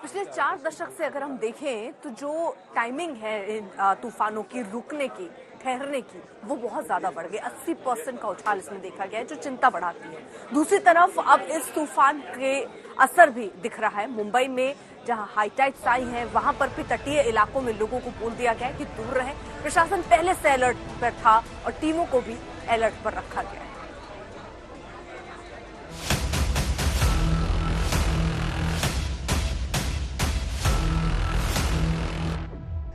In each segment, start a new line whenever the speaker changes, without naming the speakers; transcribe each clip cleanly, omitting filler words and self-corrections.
पिछले 4 दशक से अगर हम देखें तो जो टाइमिंग है इन तूफानों की रुकने की, ठहरने की, वो बहुत ज्यादा बढ़ गई। 80% का उछाल इसमें देखा गया है, जो चिंता बढ़ाती है। दूसरी तरफ अब इस तूफान के असर भी दिख रहा है। मुंबई में जहां हाई टाइड्स आई है, वहां पर भी तटीय इलाकों में लोगों को बोल दिया गया है कि दूर रहें। प्रशासन पहले से अलर्ट पर था और टीमों को भी अलर्ट पर रखा गया है।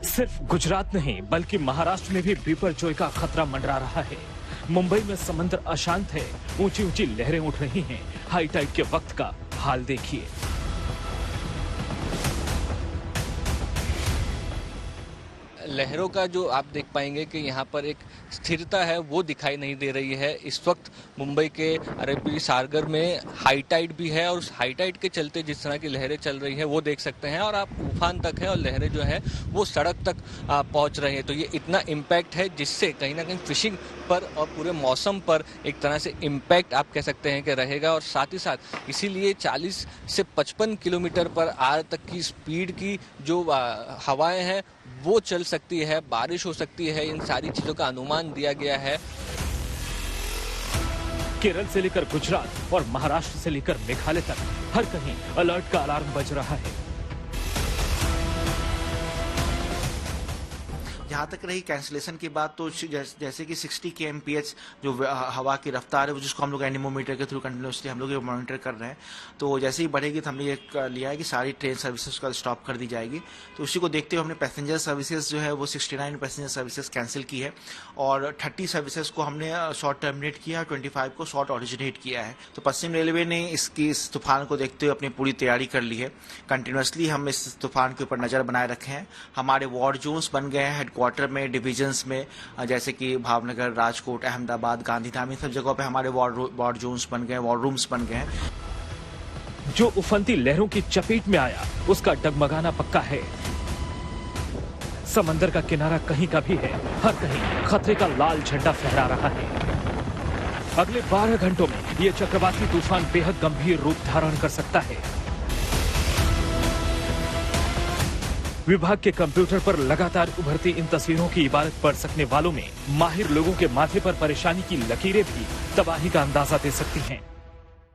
सिर्फ गुजरात नहीं बल्कि महाराष्ट्र में भी बिपरजॉय का खतरा मंडरा रहा है। मुंबई में समंदर अशांत है, ऊंची ऊंची लहरें उठ रही हैं। हाई टाइड के वक्त का हाल देखिए।
लहरों का जो आप देख पाएंगे कि यहाँ पर एक स्थिरता है वो दिखाई नहीं दे रही है। इस वक्त मुंबई के अरबी सागर में हाई टाइड भी है और उस हाई टाइड के चलते जिस तरह की लहरें चल रही हैं वो देख सकते हैं और आप तूफान तक है और लहरें जो है वो सड़क तक पहुँच रही हैं। तो ये इतना इम्पैक्ट है जिससे कहीं ना कहीं फिशिंग पर और पूरे मौसम पर एक तरह से इम्पैक्ट आप कह सकते हैं कि रहेगा। और साथ ही साथ इसीलिए 40 से 55 किलोमीटर पर आर तक की स्पीड की जो हवाएं हैं वो चल सकती है, बारिश हो सकती है। इन सारी चीजों का अनुमान दिया गया है।
केरल से लेकर गुजरात और महाराष्ट्र से लेकर मेघालय तक हर कहीं अलर्ट का अलार्म बज रहा है।
जहाँ तक रही कैंसिलेशन की बात, तो जैसे कि 60 kmph जो हवा की रफ्तार है, जिसको हम लोग एनीमोमीटर के थ्रू कंटिन्यूसली हम लोग ये मॉनिटर कर रहे हैं, तो जैसे ही बढ़ेगी तो हमने ये लिया है कि सारी ट्रेन सर्विसेज का स्टॉप कर दी जाएगी। तो उसी को देखते हुए हमने पैसेंजर सर्विसेज जो है वो 69 पैसेंजर सर्विसेज कैंसिल की है और 30 सर्विसेज को हमने शॉर्ट टर्मिनेट किया, 25 को शॉर्ट ऑरिजिनेट किया है। तो पश्चिम रेलवे ने इस तूफान को देखते हुए अपनी पूरी तैयारी कर ली है। कंटिन्यूसली हम इस तूफान के ऊपर नजर बनाए रखे हैं। हमारे वॉर जोन्स बन गए हैं हेडक्वार्टर में, डिविजन्स में, जैसे कि भावनगर, राजकोट, अहमदाबाद, गांधीधाम, इन सब जगहों पे हमारे वॉर जोन्स बन गए, वॉर रूम्स बन गए हैं।
जो उफनती लहरों की चपेट में आया उसका डगमगाना पक्का है। समंदर का किनारा कहीं का भी है, हर कहीं खतरे का लाल झंडा फहरा रहा है। अगले 12 घंटों में यह चक्रवाती तूफान बेहद गंभीर रूप धारण कर सकता है। विभाग के कंप्यूटर पर लगातार उभरती इन तस्वीरों की इबारत पढ़ सकने वालों में माहिर लोगों के माथे पर परेशानी की लकीरें भी तबाही का अंदाजा दे सकती हैं।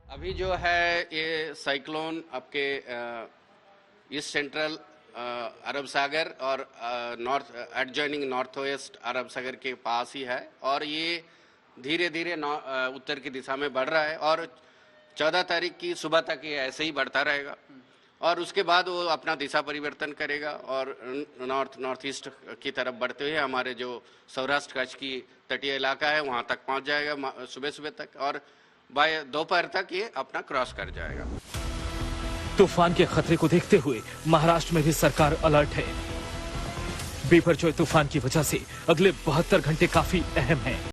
अभी जो है ये साइक्लोन आपके ईस्ट सेंट्रल अरब सागर और नॉर्थ एडजॉइनिंग नॉर्थ वेस्ट अरब सागर के पास ही है और ये धीरे धीरे उत्तर की दिशा में बढ़ रहा है और 14 तारीख की सुबह तक ये ऐसे ही बढ़ता रहेगा और उसके बाद वो अपना दिशा परिवर्तन करेगा और नॉर्थ ईस्ट की तरफ बढ़ते हुए हमारे जो सौराष्ट्र कच्छ की तटीय इलाका है वहाँ तक पहुँच जाएगा सुबह तक और बाय दोपहर तक ये अपना क्रॉस कर जाएगा।
तूफान के खतरे को देखते हुए महाराष्ट्र में भी सरकार अलर्ट है। बिपरजॉय तूफान की वजह से अगले 72 घंटे काफी अहम हैं।